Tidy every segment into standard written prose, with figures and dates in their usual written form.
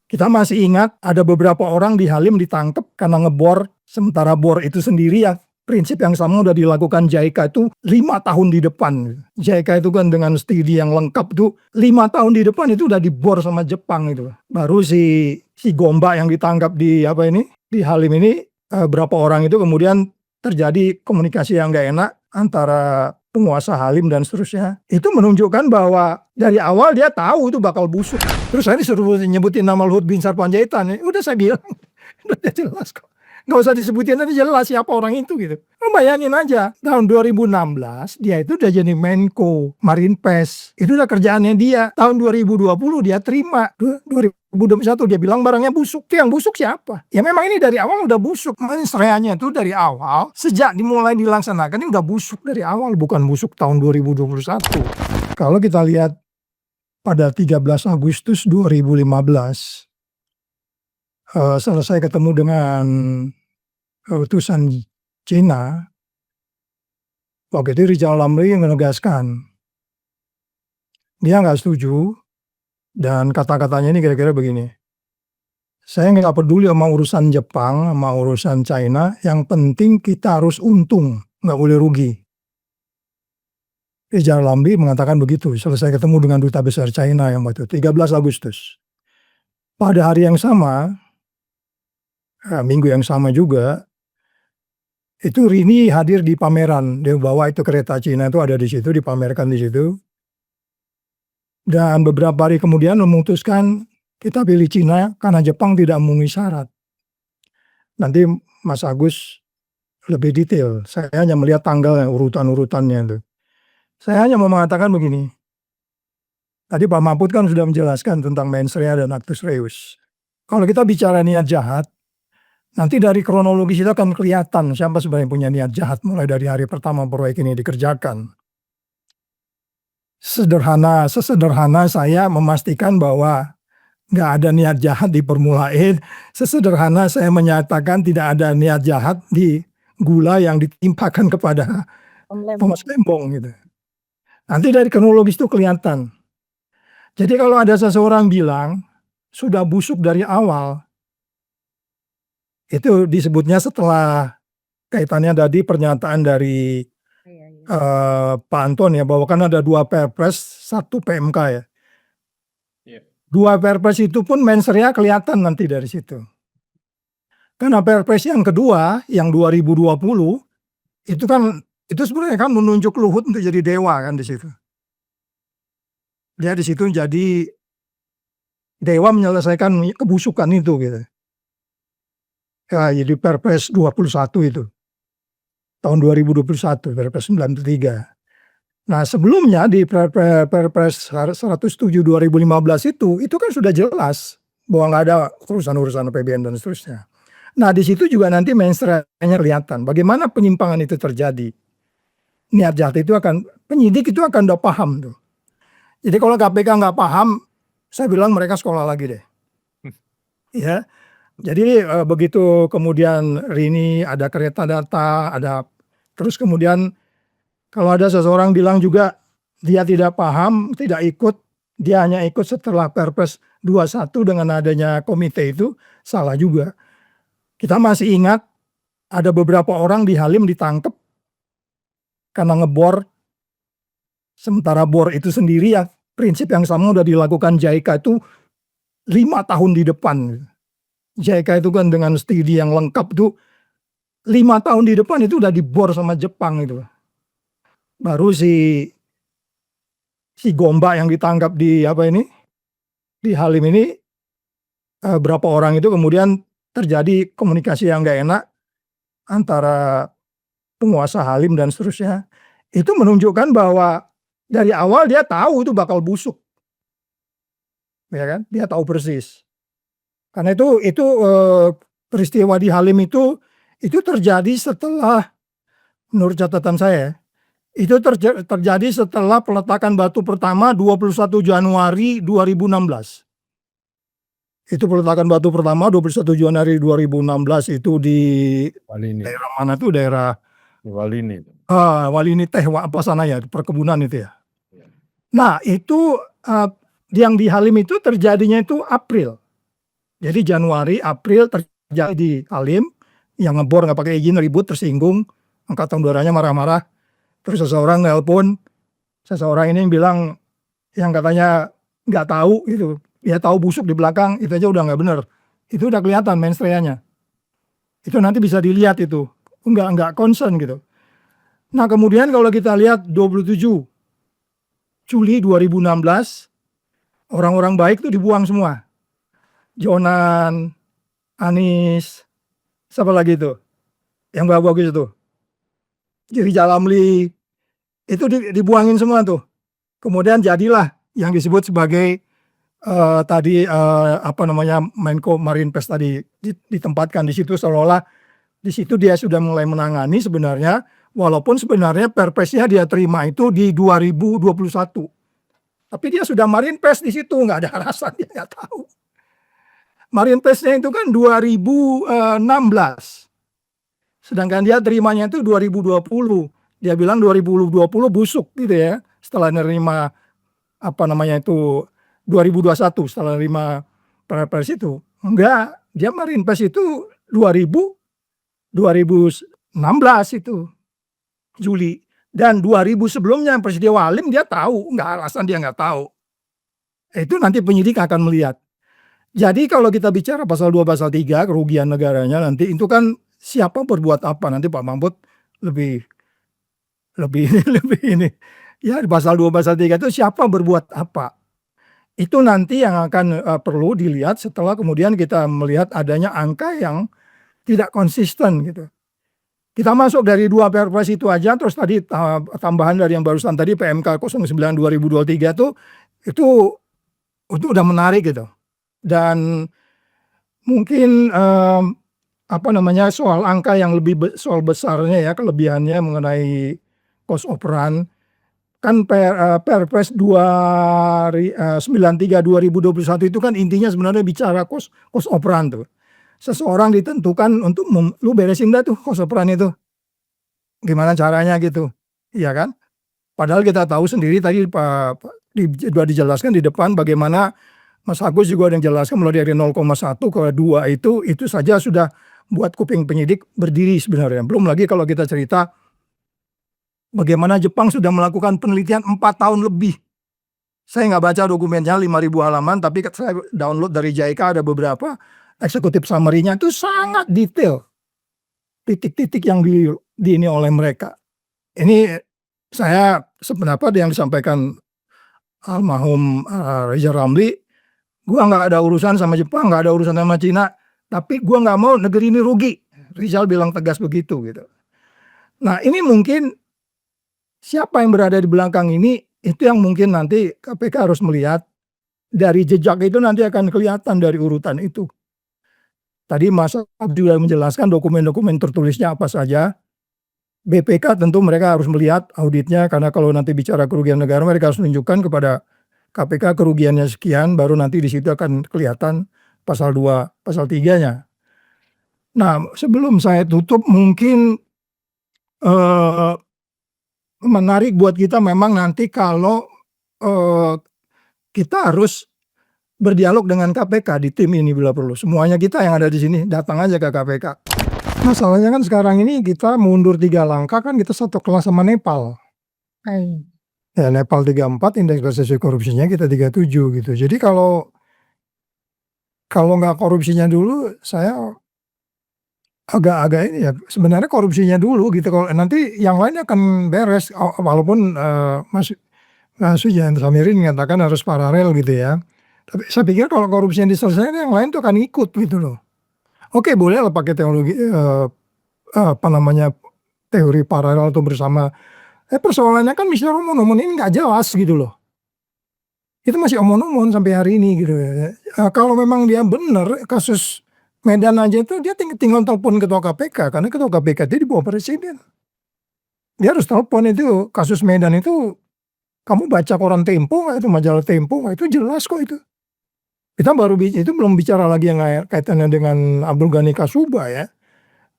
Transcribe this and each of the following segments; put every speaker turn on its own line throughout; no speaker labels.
Kita masih ingat ada beberapa orang di Halim ditangkap karena ngebor, sementara bor itu sendiri yang prinsip yang sama udah dilakukan JICA itu 5 tahun di depan. JICA itu kan dengan studi yang lengkap tuh 5 tahun di depan itu udah dibor sama Jepang itu. Baru si Gomba yang ditangkap di di Halim ini, berapa orang itu kemudian terjadi komunikasi yang gak enak antara penguasa Halim dan seterusnya. Itu menunjukkan bahwa dari awal dia tahu itu bakal busuk. Terus saya disuruh nyebutin nama Luhut Binsar Panjaitan. Udah saya bilang, udah jelas kok. Nggak usah disebutin, tapi jelas siapa orang itu gitu. Bayangin aja, tahun 2016 dia itu udah jadi Menko Marinpes. Itu udah kerjaannya dia. Tahun 2020 dia terima. 2021 dia bilang barangnya busuk. Itu yang busuk siapa? Ya memang ini dari awal udah busuk. Mensreanya itu dari awal, sejak dimulai dilaksanakan ini udah busuk dari awal. Bukan busuk tahun 2021. Kalau kita lihat pada 13 Agustus 2015, selesai ketemu dengan utusan Cina, waktu itu Rizal Ramli menegaskan dia nggak setuju, dan kata-katanya ini kira-kira begini, saya nggak peduli sama urusan Jepang, sama urusan China, yang penting kita harus untung, nggak boleh rugi. Rizal Ramli mengatakan begitu selesai ketemu dengan duta besar China yang waktu 13 Agustus. Pada hari yang sama, minggu yang sama juga, itu Rini hadir di pameran. Dia bawa itu kereta Cina itu ada di situ, dipamerkan di situ. Dan beberapa hari kemudian memutuskan kita pilih Cina karena Jepang tidak memenuhi syarat. Nanti Mas Agus lebih detail. Saya hanya melihat tanggalnya, urutan-urutannya itu. Saya hanya mau mengatakan begini. Tadi Pak Mahfud kan sudah menjelaskan tentang mens rea dan actus reus. Kalau kita bicara niat jahat, nanti dari kronologis itu akan kelihatan siapa sebenarnya punya niat jahat mulai dari hari pertama proyek ini dikerjakan. Sesederhana saya memastikan bahwa nggak ada niat jahat di permulaan. Sesederhana saya menyatakan tidak ada niat jahat di gula yang ditimpakan kepada Thomas Lembong gitu. Nanti dari kronologis itu kelihatan. Jadi kalau ada seseorang bilang sudah busuk dari awal, itu disebutnya setelah kaitannya tadi pernyataan dari Pak Anton ya, bahwa kan ada 2 Perpres, 1 PMK ya. 2 Perpres itu pun mens rea kelihatan nanti dari situ. Karena Perpres yang kedua, yang 2020, itu sebenarnya kan menunjuk Luhut untuk jadi dewa kan di situ. Dia di situ jadi dewa menyelesaikan kebusukan itu gitu. Ya, jadi Perpres 21 itu. Tahun 2021, Perpres 93. Nah, sebelumnya di Perpres 107 2015 itu kan sudah jelas bahwa nggak ada urusan-urusan APBN dan seterusnya. Nah, di situ juga nanti mens rea-nya kelihatan bagaimana penyimpangan itu terjadi. Niat jahat itu penyidik itu akan udah paham tuh. Jadi kalau KPK nggak paham, saya bilang mereka sekolah lagi deh. Ya. Jadi begitu kemudian Rini ada kereta data, terus kemudian kalau ada seseorang bilang juga dia tidak paham, tidak ikut, dia hanya ikut setelah Perpres 21 dengan adanya komite itu, salah juga. Kita masih ingat ada beberapa orang di Halim ditangkap karena ngebor, sementara bor itu sendiri yang prinsip yang sama udah dilakukan JICA itu 5 tahun di depan. JICA itu kan dengan studi yang lengkap tuh 5 tahun di depan itu udah dibor sama Jepang itu. Baru si Gomba yang ditangkap di di Halim ini, berapa orang itu kemudian terjadi komunikasi yang gak enak antara penguasa Halim dan seterusnya. Itu menunjukkan bahwa dari awal dia tahu itu bakal busuk, ya kan? Dia tahu persis. Karena itu peristiwa di Halim itu terjadi setelah, menurut catatan saya, itu terjadi setelah peletakan batu pertama 21 Januari 2016. Itu peletakan batu pertama 21 Januari 2016 itu di Walini. Daerah mana tuh? Daerah Walini. Walini teh apa sana ya, perkebunan itu ya. Nah, itu yang di Halim itu terjadinya itu April. Jadi Januari, April terjadi di Halim, yang ngebor nggak pakai izin, ribut, tersinggung, angkatan udaranya marah-marah, terus seseorang nelpon, seseorang ini bilang yang katanya nggak tahu gitu, dia tahu busuk di belakang, itu aja udah nggak bener. Itu udah kelihatan mensreanya. Itu nanti bisa dilihat itu, nggak concern gitu. Nah kemudian kalau kita lihat 27 Juli 2016, orang-orang baik tuh dibuang semua. Jonan, Anies, siapa lagi tuh, yang bagus itu, Rizal Ramli, itu dibuangin semua tuh. Kemudian jadilah yang disebut sebagai tadi apa namanya, Menko Marinvest tadi ditempatkan di situ, seolah-olah di situ dia sudah mulai menangani sebenarnya, walaupun sebenarnya perpresnya dia terima itu di 2021. Tapi dia sudah Marinvest di situ, nggak ada alasan dia nggak tahu. Marinvestnya itu kan 2016. Sedangkan dia terimanya itu 2020. Dia bilang 2020 busuk gitu ya. Setelah nerima apa namanya itu 2021, setelah nerima perpres itu. Enggak, dia Marinvest itu 2016 itu Juli. Dan 2000 sebelumnya Peristiwa Halim dia tahu, nggak alasan dia nggak tahu. Itu nanti penyidik akan melihat. Jadi kalau kita bicara pasal 2 pasal 3 kerugian negaranya nanti itu kan siapa berbuat apa, nanti Pak Mahfud lebih lebih ini. Ya di pasal 2 pasal 3 itu siapa berbuat apa. Itu nanti yang akan perlu dilihat setelah kemudian kita melihat adanya angka yang tidak konsisten gitu. Kita masuk dari 2 perpres itu aja, terus tadi tambahan dari yang barusan tadi PMK 09 2023 itu udah menarik gitu. Dan mungkin apa namanya, soal angka yang lebih soal besarnya ya, kelebihannya mengenai cost of run kan Perpres 93 2021 itu kan intinya sebenarnya bicara cost of run tuh. Seseorang ditentukan untuk lu beresin dah tuh cost of run itu. Gimana caranya gitu, iya kan? Padahal kita tahu sendiri tadi sudah dijelaskan di depan bagaimana Mas Agus juga ada yang jelaskan mulai dari 0,1 ke 2 itu saja sudah buat kuping penyidik berdiri sebenarnya. Belum lagi kalau kita cerita bagaimana Jepang sudah melakukan penelitian 4 tahun lebih. Saya nggak baca dokumennya 5.000 halaman, tapi saya download dari JICA ada beberapa eksekutif summary-nya itu sangat detail. Titik-titik yang ini oleh mereka. Ini saya sependapat yang disampaikan almarhum Rizal Ramli. Gua nggak ada urusan sama Jepang, nggak ada urusan sama Cina, tapi gua nggak mau negeri ini rugi. Rizal bilang tegas begitu gitu. Nah ini mungkin siapa yang berada di belakang ini, itu yang mungkin nanti KPK harus melihat. Dari jejak itu nanti akan kelihatan dari urutan itu. Tadi Mas Abdi sudah menjelaskan dokumen-dokumen tertulisnya apa saja. BPK tentu mereka harus melihat auditnya, karena kalau nanti bicara kerugian negara mereka harus menunjukkan kepada KPK kerugiannya sekian, baru nanti di situ akan kelihatan pasal 2, pasal 3-nya. Nah, sebelum saya tutup mungkin menarik buat kita memang nanti kalau kita harus berdialog dengan KPK di tim ini bila perlu. Semuanya kita yang ada di sini datang aja ke KPK. Masalahnya kan sekarang ini kita mundur 3 langkah kan kita satu kelas sama Nepal. Ya Nepal 34, indeks persepsi korupsinya kita 37 gitu. Jadi kalau nggak korupsinya dulu saya agak ini ya, sebenarnya korupsinya dulu gitu, kalau nanti yang lain akan beres, walaupun Mas Sujan Samirin mengatakan harus paralel gitu ya. Tapi saya pikir kalau korupsi yang diselesaikan yang lain tuh akan ikut gitu loh. Oke boleh lah pakai teknologi apa namanya, teori paralel atau bersama. Persoalannya kan misalnya omon-omon ini nggak jelas gitu loh. Itu masih omon-omon sampai hari ini gitu ya. Kalau memang dia benar kasus Medan aja itu dia tinggal telepon ketua KPK, karena ketua KPK itu di bawah presiden. Dia harus telepon itu kasus Medan itu, kamu baca koran Tempo nggak itu, majalah Tempo nggak, itu jelas kok itu. Kita baru itu belum bicara lagi yang kaitannya dengan Abdul Ghani Kasuba ya.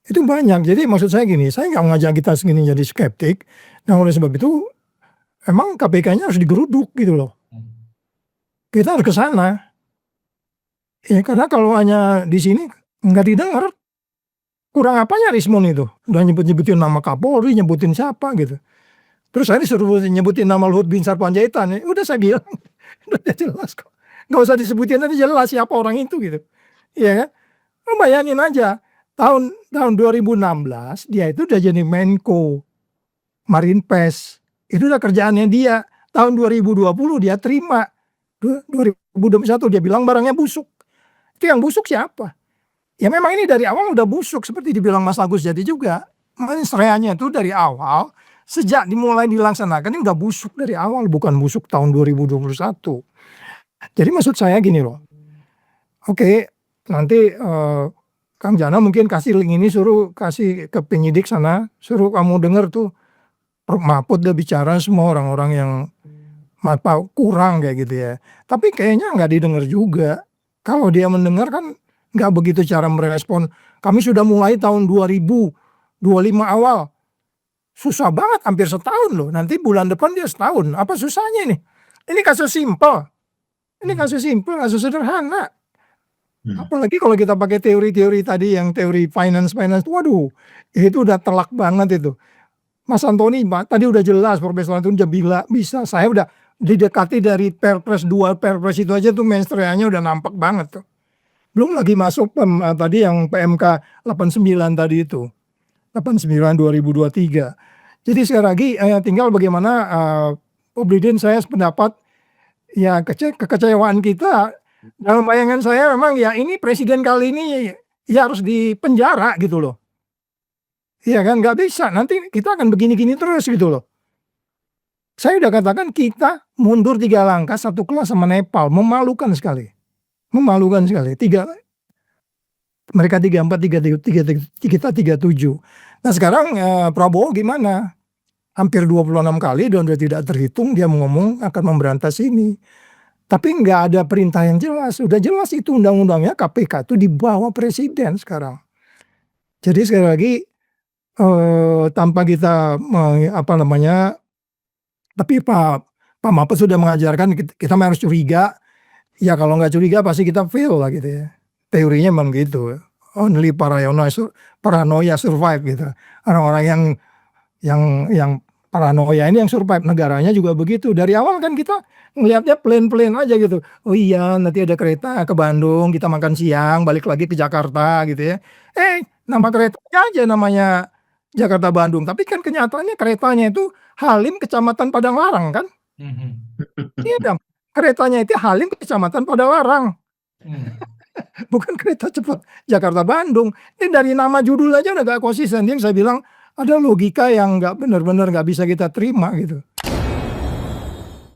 Itu banyak. Jadi maksud saya gini, saya nggak ngajak kita segini jadi skeptik. Nah oleh sebab itu emang KPK-nya harus digeruduk gitu loh. Kita harus ke sana. Ya karena kalau hanya di sini nggak didengar, kurang apanya Rismon itu, udah nyebut-nyebutin nama Kapolri, nyebutin siapa gitu. Terus saya disuruh nyebutin nama Luhut Binsar Panjaitan, ya udah saya bilang, udah jelas kok, nggak usah disebutin, nanti jelas siapa orang itu gitu, iya kan. Lu bayangin aja, tahun tahun 2016 dia itu udah jadi Menko Marinvest, itu udah kerjaannya dia. Tahun 2020 dia terima, 2021 dia bilang barangnya busuk. Itu yang busuk siapa? Ya memang ini dari awal udah busuk seperti dibilang Mas Agus Jadi juga. Mensreanya itu dari awal, sejak dimulai dilaksanakan ini udah busuk dari awal, bukan busuk tahun 2021. Jadi maksud saya gini loh, oke nanti Kang Jana mungkin kasih link ini, suruh kasih ke penyidik sana, suruh kamu denger tuh Prof Mahfud udah bicara semua orang-orang yang kurang kayak gitu ya. Tapi kayaknya nggak didengar juga. Kalau dia mendengar kan nggak begitu cara merespon. Kami sudah mulai tahun 2025 awal. Susah banget, hampir setahun loh. Nanti bulan depan dia setahun. Apa susahnya ini? Ini kasus simpel. Ini kasus simpel, kasus sederhana. Apalagi kalau kita pakai teori-teori tadi yang teori finance, waduh, itu udah telak banget itu. Mas Antoni tadi udah jelas, Profesor Antoni udah bisa, saya udah didekati dari Perpres 2, Perpres itu aja tuh menstreanya udah nampak banget tuh. Belum lagi masuk tadi yang PMK 89 tadi itu, 89 2023. Jadi sekali lagi tinggal bagaimana Publik saya sependapat, ya kekecewaan kita, dalam bayangan saya memang ya ini presiden kali ini ya harus dipenjara gitu loh. Iya kan, nggak bisa, nanti kita akan begini-gini terus gitu loh. Saya udah katakan kita mundur 3 langkah, 1 kelas sama Nepal, memalukan sekali. Memalukan sekali, mereka 34, kita 37. Nah sekarang Prabowo gimana? Hampir 26 kali dan udah tidak terhitung dia ngomong akan memberantas ini. Tapi nggak ada perintah yang jelas, udah jelas itu undang-undangnya KPK itu di bawah presiden sekarang. Jadi sekali lagi tanpa kita tapi Pak Mahfud sudah mengajarkan kita harus curiga, ya kalau nggak curiga pasti kita fail lah gitu ya. Teorinya memang gitu, only paranoia survive gitu. Orang-orang yang paranoia ini yang survive, negaranya juga begitu. Dari awal kan kita ngelihatnya plain aja gitu. Oh iya nanti ada kereta ke Bandung, kita makan siang, balik lagi ke Jakarta gitu ya. Nama keretanya aja namanya Jakarta Bandung, tapi kan kenyataannya keretanya itu Halim Kecamatan Padanglarang kan? Iya dong, keretanya itu Halim Kecamatan Padalarang. Bukan kereta cepat Jakarta Bandung. Ini dari nama judul aja udah gak konsisten. Yang saya bilang ada logika yang nggak benar-benar nggak bisa kita terima gitu.